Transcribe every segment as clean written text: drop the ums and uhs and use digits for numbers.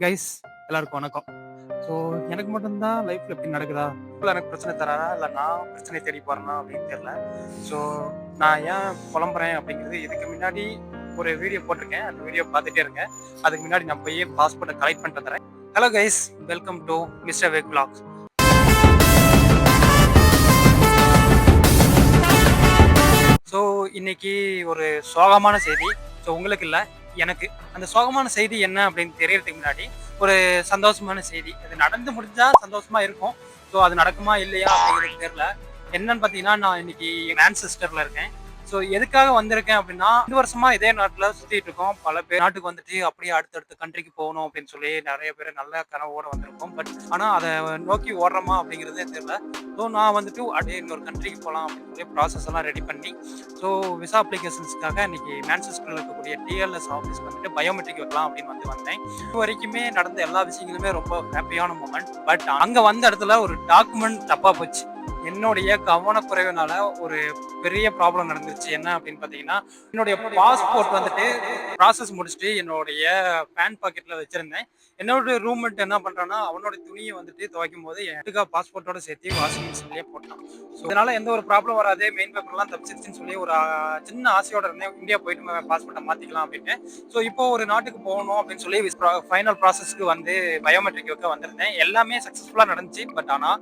Guys எல்லாருக்கும் வணக்கம். So எனக்கு மட்டும்தான் லைஃப்ல எப்படி நடக்குதா, இல்லை எனக்கு பிரச்சனை தராரா, இல்லை நான் பிரச்சனை தேடி போறேனா அப்படின்னு தெரியல. ஸோ நான் ஏன் புலம்புறேன் அப்படிங்கிறது இதுக்கு முன்னாடி ஒரு வீடியோ போட்டிருக்கேன். அந்த வீடியோ பார்த்துட்டே இருங்க. அதுக்கு முன்னாடி நான் போய் பாஸ்போர்ட்டை கலெக்ட் பண்ணிட்டு வந்துடுறேன். Hello guys, welcome to mister wake vlogs. So இன்னைக்கு ஒரு சோகமான செய்தி. ஸோ உங்களுக்கு இல்லை, எனக்கு. அந்த சோகமான செய்தி என்ன அப்படின்னு தெரியறதுக்கு முன்னாடி ஒரு சந்தோஷமான செய்தி. அது நடந்து முடிஞ்சா சந்தோஷமா இருக்கும். ஸோ அது நடக்குமா இல்லையா அப்படிங்கிறது தெரியல. என்னன்னு பார்த்தீங்கன்னா, நான் இன்னைக்கு மான்செஸ்டர்ல இருக்கேன். ஸோ எதுக்காக வந்திருக்கேன் அப்படின்னா, 2 வருஷமா இதே நாட்டில் சுற்றிட்டு இருக்கோம். பல பேர் நாட்டுக்கு வந்துட்டு அப்படியே அடுத்தடுத்த கண்ட்ரிக்கு போகணும் அப்படின்னு சொல்லி நிறைய பேர் நல்ல கனவோட வந்திருக்கோம். பட் ஆனால் அதை நோக்கி ஓடுறோமா அப்படிங்கிறதே தெரியல. ஸோ நான் வந்துட்டு அப்படியே இன்னொரு கண்ட்ரிக்கு போகலாம் அப்படின்னு சொல்லி ப்ராசஸ் எல்லாம் ரெடி பண்ணி, ஸோ விசா அப்ளிகேஷன்ஸ்க்காக இன்னைக்கு மான்செஸ்டரில் இருக்கக்கூடிய டிஎல்எஸ் ஆஃபீஸ் வந்துட்டு பயோமெட்ரிக் வைக்கலாம் அப்படின்னு வந்தேன். இது வரைக்குமே நடந்த எல்லா விஷயங்களுமே ரொம்ப ஹாப்பியான மூமெண்ட். பட் அங்கே வந்த இடத்துல ஒரு டாக்குமெண்ட் தப்பாக போச்சு. என்னுடைய கவனக்குறைவுனால ஒரு பெரிய ப்ராப்ளம் நடந்துருச்சு. என்ன அப்படின்னு பார்த்தீங்கன்னா, என்னுடைய பாஸ்போர்ட் வந்துட்டு ப்ராசஸ் முடிச்சுட்டு என்னுடைய பேண்ட் பாக்கெட்டில் வச்சுருந்தேன். என்னோட ரூம்மேட் என்ன பண்ணுறான்னா, அவனோட துணியை வந்துட்டு துவைக்கும் போது எட்டுக்கா பாஸ்போர்ட்டோட சேர்த்து வாஷிங் மிஷின்லேயே போட்டான். ஸோ இதனால் எந்த ஒரு ப்ராப்ளம் வராது, மெயின் பேப்பர்லாம் தப்பிச்சிருச்சுன்னு சொல்லி ஒரு சின்ன ஆசையோட இருந்தேன். இந்தியா போயிட்டு பாஸ்போர்ட்டை மாற்றிக்கலாம் அப்படின்ட்டு. ஸோ இப்போ ஒரு நாட்டுக்கு போகணும் அப்படின்னு சொல்லி ஃபைனல் ப்ராசஸ்க்கு வந்து பயோமெட்ரிக் வைக்க வந்திருந்தேன். எல்லாமே சக்ஸஸ்ஃபுல்லாக நடந்துச்சு. பட் ஆனால்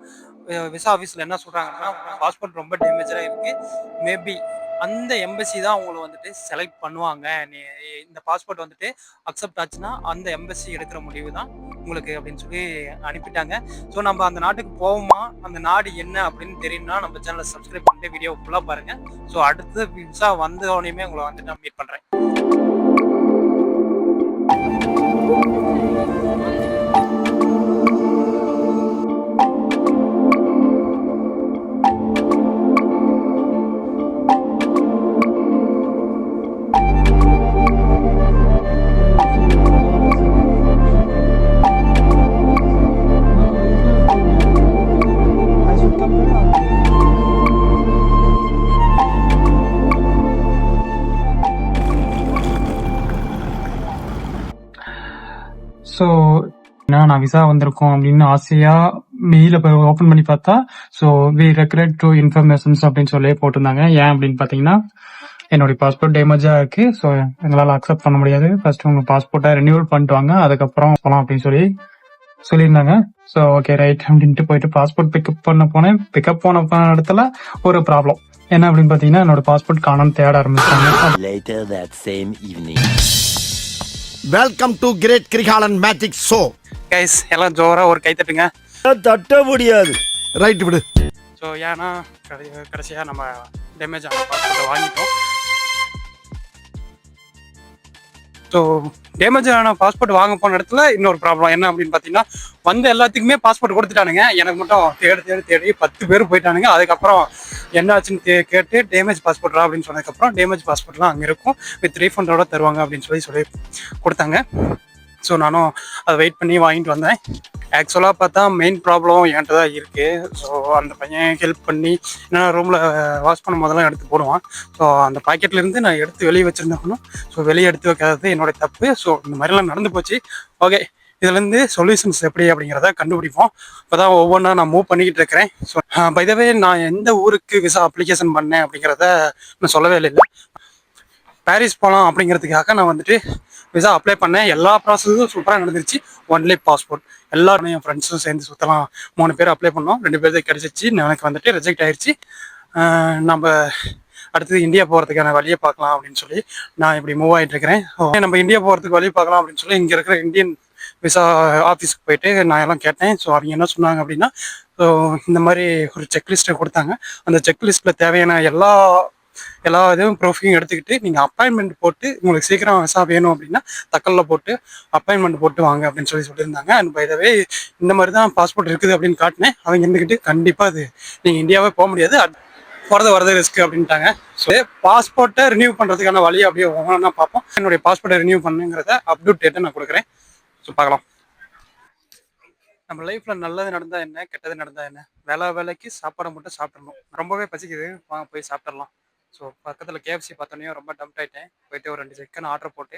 விசா ஆஃபீஸில் என்ன சொல்கிறாங்கன்னா, பாஸ்போர்ட் ரொம்ப டேமேஜாக இருக்குது. மேபி அந்த எம்பசி தான் உங்களை வந்துட்டு செலக்ட் பண்ணுவாங்க. நீ இந்த பாஸ்போர்ட் வந்துட்டு அக்செப்ட் ஆச்சுன்னா அந்த எம்பசி எடுக்கிற முடிவு தான் உங்களுக்கு அப்படின்னு சொல்லி அனுப்பிட்டாங்க. ஸோ நம்ம அந்த நாட்டுக்கு போவோமா, அந்த நாடு என்ன அப்படின்னு தெரியும்னா நம்ம சேனலை சப்ஸ்கிரைப் பண்ணிட்டு வீடியோ ஃபுல்லாக பாருங்கள். ஸோ அடுத்து விசா வந்தோடனே உங்களை வந்துட்டு நான் மீட் பண்ணுறேன். ஸோ நான் விசா வந்திருக்கோம் அப்படின்னு ஆசையா மெயில போய் ஓப்பன் பண்ணி பார்த்தா, so we regret to informations அப்படின்னு சொல்லி போட்டிருந்தாங்க. ஏன் அப்படின்னு பார்த்தீங்கன்னா, என்னுடைய பாஸ்போர்ட் டேமேஜா இருக்கு. ஸோ எங்களால் அக்செப்ட் பண்ண முடியாது. ஃபர்ஸ்ட் உங்க பாஸ்போர்ட்டை ரினியூவல் பண்ணிட்டு வாங்க, அதுக்கப்புறம் போகலாம் அப்படின்னு சொல்லியிருந்தாங்க. ஸோ ஓகே ரைட் அப்படின்ட்டு போயிட்டு பாஸ்போர்ட் பிக்கப் பண்ண போனேன். பிக்கப் போன இடத்துல ஒரு ப்ராப்ளம். என்ன அப்படின்னு பார்த்தீங்கன்னா, என்னோட பாஸ்போர்ட் காணாம தேட ஆரம்பிச்சாங்க. Welcome to great Kirikalan magic show. Guys எல்லாம் ஜோரா ஒரு கை தட்டுங்க. தட்ட முடியாது. ரைட் விடு. ஸோ ஏன்னா கடைசியாக நம்ம டேமேஜ் ஆன பாஸ்போர்ட்டை வாங்கிட்டோம். ஸோ டேமேஜ் ஆன பாஸ்போர்ட் வாங்க போன இடத்துல இன்னொரு ப்ராப்ளம் என்ன அப்படின்னு பார்த்தீங்கன்னா, வந்த எல்லாத்துக்குமே பாஸ்போர்ட் கொடுத்துட்டானுங்க. எனக்கு மட்டும் தேடி 10 பேர் போயிட்டானுங்க. அதுக்கப்புறம் என்ன ஆச்சுன்னு கேட்டு டேமேஜ் பாஸ்போர்ட்டா அப்படின்னு சொன்னதுக்கப்புறம் டேமேஜ் பாஸ்போர்ட்லாம் அங்கே இருக்கும், வித் ரீஃபண்டோட தருவாங்க அப்படின்னு சொல்லி கொடுத்தாங்க. ஸோ நானும் அதை வெயிட் பண்ணி வாங்கிட்டு வந்தேன். ஆக்சுவலாக பார்த்தா மெயின் ப்ராப்ளம் என்கிட்ட தான் இருக்குது. ஸோ அந்த பையன் ஹெல்ப் பண்ணி என்னென்னா ரூமில் வாஷ் பண்ணும் போதெல்லாம் எடுத்து போடுவான். ஸோ அந்த பாக்கெட்லேருந்து நான் எடுத்து வெளியே வச்சுருந்தேன். ஸோ வெளியே எடுத்து வைக்காதது என்னோடய தப்பு. ஸோ இந்த மாதிரிலாம் நடந்து போச்சு. ஓகே, இதுலேருந்து சொல்யூஷன்ஸ் எப்படி அப்படிங்கிறத கண்டுபிடிப்போம். இப்போ தான் ஒவ்வொன்றா நான் மூவ் பண்ணிக்கிட்டு இருக்கிறேன். ஸோ பை த வே, நான் எந்த ஊருக்கு விசா அப்ளிகேஷன் பண்ணேன் அப்படிங்கிறத நான் சொல்லவே இல்லை. பாரிஸ் போகலாம் அப்படிங்கிறதுக்காக நான் வந்துட்டு விசா அப்ளை பண்ணேன். எல்லா ப்ராசஸும் சூப்பராக நடந்துருச்சு. Only passport. எல்லாருமே என் ஃப்ரெண்ட்ஸும் சேர்ந்து சுற்றலாம் 3 பேர் அப்ளை பண்ணோம். 2 பேர் தான் கிடச்சிச்சு. எனக்கு வந்துட்டு ரிஜெக்ட் ஆயிடுச்சு. நம்ம அடுத்தது இந்தியா போகிறதுக்கான வழியை பார்க்கலாம் அப்படின்னு சொல்லி நான் இப்படி மூவ் ஆகிட்டு இருக்கிறேன். நம்ம இந்தியா போகிறதுக்கு வழி பார்க்கலாம் அப்படின்னு சொல்லி இங்கே இருக்கிற இந்தியன் விசா ஆஃபீஸுக்கு போயிட்டு நான் எல்லாம் கேட்டேன். ஸோ அவங்க என்ன சொன்னாங்க அப்படின்னா, ஸோ இந்த மாதிரி ஒரு செக்லிஸ்ட்டை கொடுத்தாங்க. அந்த செக்லிஸ்ட்டில் தேவையான எல்லா இதுவும் ப்ரூஃபையும் எடுத்துக்கிட்டு நீங்கள் அப்பாயின்மெண்ட் போட்டு, உங்களுக்கு சீக்கிரம் விசா வேணும் அப்படின்னா தக்கலில் போட்டு அப்பாயின்மெண்ட் போட்டு வாங்க அப்படின்னு சொல்லியிருந்தாங்க. அண்ட் பை த வே, இந்த மாதிரி தான் பாஸ்போர்ட் இருக்குது அப்படின்னு காட்டினேன். அவங்க இருந்துக்கிட்டு கண்டிப்பாக அது நீங்கள் இந்தியாவே போக முடியாது, போகிறது வரது ரிஸ்க் அப்படின்ட்டாங்க. ஸோ பாஸ்போர்ட்டை ரினியூ பண்ணுறதுக்கான வழி அப்படியே ஒவ்வொன்றா பார்ப்போம். என்னுடைய பாஸ்போர்ட்டை ரினியூ பண்ணுங்கிறத அப்டேட் டேட்டை நான் கொடுக்குறேன். ஸோ பார்க்கலாம். நம்ம லைஃப்பில் நல்லது நடந்தால் என்ன, கெட்டது நடந்தால் என்ன, வேலைக்கு சாப்பாடை மட்டும் சாப்பிட்றணும். ரொம்பவே பசிக்குது, வாங்க போய் சாப்பிட்றலாம். ஸோ பக்கத்தில் கேஎஃப்சி பார்த்தோன்னே ரொம்ப டம்ப் ஆகிட்டேன். போயிட்டு ஒரு 2 சிக்கன் ஆர்டர் போட்டு